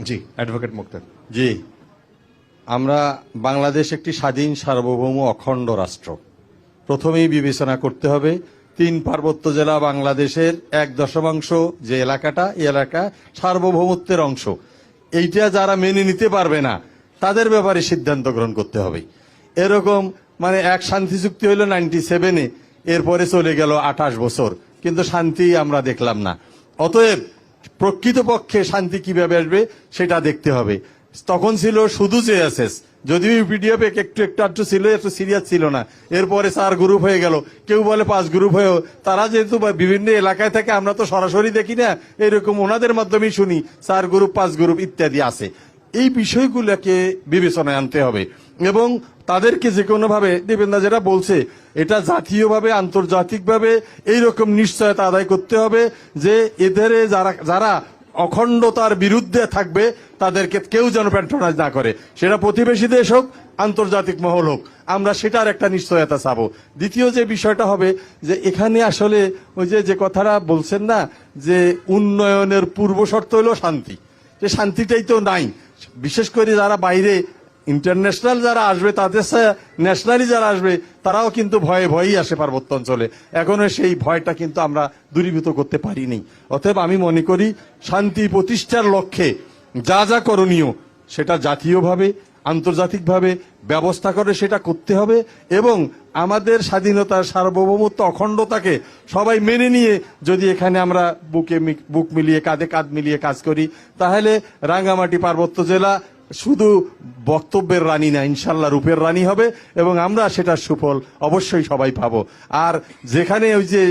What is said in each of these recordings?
জি, advocate মুক্তার। জি, আমরা বাংলাদেশ একটি স্বাধীন সার্বভৌম অখণ্ড রাষ্ট্র। প্রথমেই বিবেচনা করতে হবে 3 পার্বত্য জেলা বাংলাদেশের 1/10 যে এলাকাটা, এই এলাকা সার্বভৌমত্বের অংশ। এইটা যারা মেনে নিতে পারবে না তাদের ব্যাপারে সিদ্ধান্ত গ্রহণ করতে হবে। এরকম মানে এক শান্তি চুক্তি হইল 97-এ, এরপরে চলে গেল 28 বছর, কিন্তু শান্তি আমরা দেখলাম না। অতএব প্রকৃতপক্ষে শান্তি কিভাবে আসবে সেটা দেখতে হবে। তখন ছিল শুধু জেএসএস, যদিও ইউপিডিএফ একটু একটু ছিল, একটু সিরিয়াস ছিল না। এরপরে 4 গ্রুপ হয়ে গেল, কেউ বলে 5 গ্রুপ হয়েও। তারা যেহেতু বিভিন্ন এলাকায় থেকে, আমরা তো সরাসরি দেখি না, এরকম ওনাদের মাধ্যমেই শুনি 4 গ্রুপ 5 গ্রুপ ইত্যাদি আছে। এই বিষয়গুলোকে বিবেচনায় আনতে হবে এবং তাদেরকে যে কোনো ভাবে, দেবেন্দা যেটা বলছে, এটা জাতীয়ভাবে আন্তর্জাতিকভাবে এইরকম নিশ্চয়তা আদায় করতে হবে যে এদের যারা অখণ্ডতার বিরুদ্ধে থাকবে তাদেরকে কেউ যেন প্যাট্রোনাইজ না করে, সেটা প্রতিবেশী দেশ হোক, আন্তর্জাতিক মহল হোক, আমরা সেটার একটা নিশ্চয়তা চাবো। দ্বিতীয় যে বিষয়টা হবে যে এখানে আসলে ওই যে কথাটা বলছেন না, যে উন্নয়নের পূর্ব শর্ত হলো শান্তি, যে শান্তিটাই তো নাই। বিশেষ করে যারা বাইরে ইন্টারন্যাশনাল যারা আসবে, তাদের ন্যাশনালি যারা আসবে, তারাও কিন্তু ভয়ে ভয়েই আসে পার্বত্য অঞ্চলে। এখনো সেই ভয়টা কিন্তু আমরা দূরীভূত করতে পারিনি। অতএব আমি মনে করি শান্তি প্রতিষ্ঠার লক্ষ্যে যা যা করণীয় সেটা জাতীয়ভাবে আন্তর্জাতিকভাবে ব্যবস্থা করে সেটা করতে হবে এবং আমাদের স্বাধীনতার সার্বভৌমত্ব অখণ্ডতাকে সবাই মেনে নিয়ে যদি এখানে আমরা বুক মিলিয়ে কাঁধে কাঁধ মিলিয়ে কাজ করি, তাহলে রাঙ্গামাটি পার্বত্য জেলা শুধু বক্তব্যের রানী না, ইনশাল্লাহ রূপের রানী হবে এবং আমরা সেটার সুফল অবশ্যই সবাই পাবো। আর যেখানে ওই যে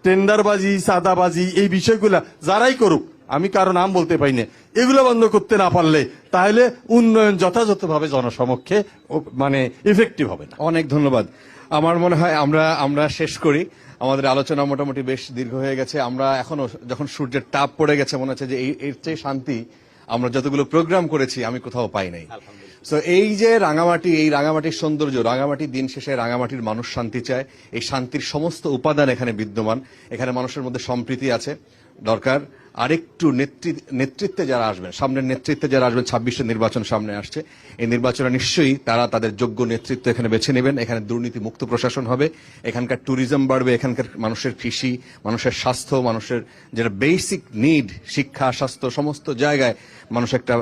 টেন্ডারবাজি, চাঁদাবাজি, এই বিষয়গুলা যারাই করুক, আমি কারো নাম বলতে পারি না, এগুলো বন্ধ করতে না পারলে তাহলে উন্নয়ন যথাযথভাবে জনসমক্ষে মানে ইফেক্টিভ হবে না। অনেক ধন্যবাদ। আমার মনে হয় আমরা শেষ করি। আমাদের আলোচনা মোটামুটি বেশ দীর্ঘ হয়ে গেছে। আমরা এখনো যখন সূর্যের তাপ পড়ে গেছে, মনে হচ্ছে যে এর চেয়ে শান্তি আমরা যতগুলো প্রোগ্রাম করেছি আমি কোথাও পাই নাই। তো এই যে রাঙামাটি, এই রাঙামাটির সৌন্দর্য, রাঙামাটি দিন শেষে রাঙামাটির মানুষ শান্তি চায়। এই শান্তির সমস্ত উপাদান এখানে বিদ্যমান। এখানে মানুষের মধ্যে সম্প্রীতি আছে। দরকার আরেকটু নেতৃত্বে যারা আসবেন, সামনের নেতৃত্বে যারা আসবেন, 26-এর নির্বাচন সামনে আসছে, এই নির্বাচনে নিশ্চয়ই তারা তাদের যোগ্য নেতৃত্ব এখানে বেছে নেবেন। এখানে দুর্নীতি মুক্ত প্রশাসন হবে, এখানকার ট্যুরিজম বাড়বে, এখানকার মানুষের কৃষি, মানুষের স্বাস্থ্য, মানুষের যেটা বেসিক নিড, শিক্ষা, স্বাস্থ্য, সমস্ত জায়গায় মানুষ একটা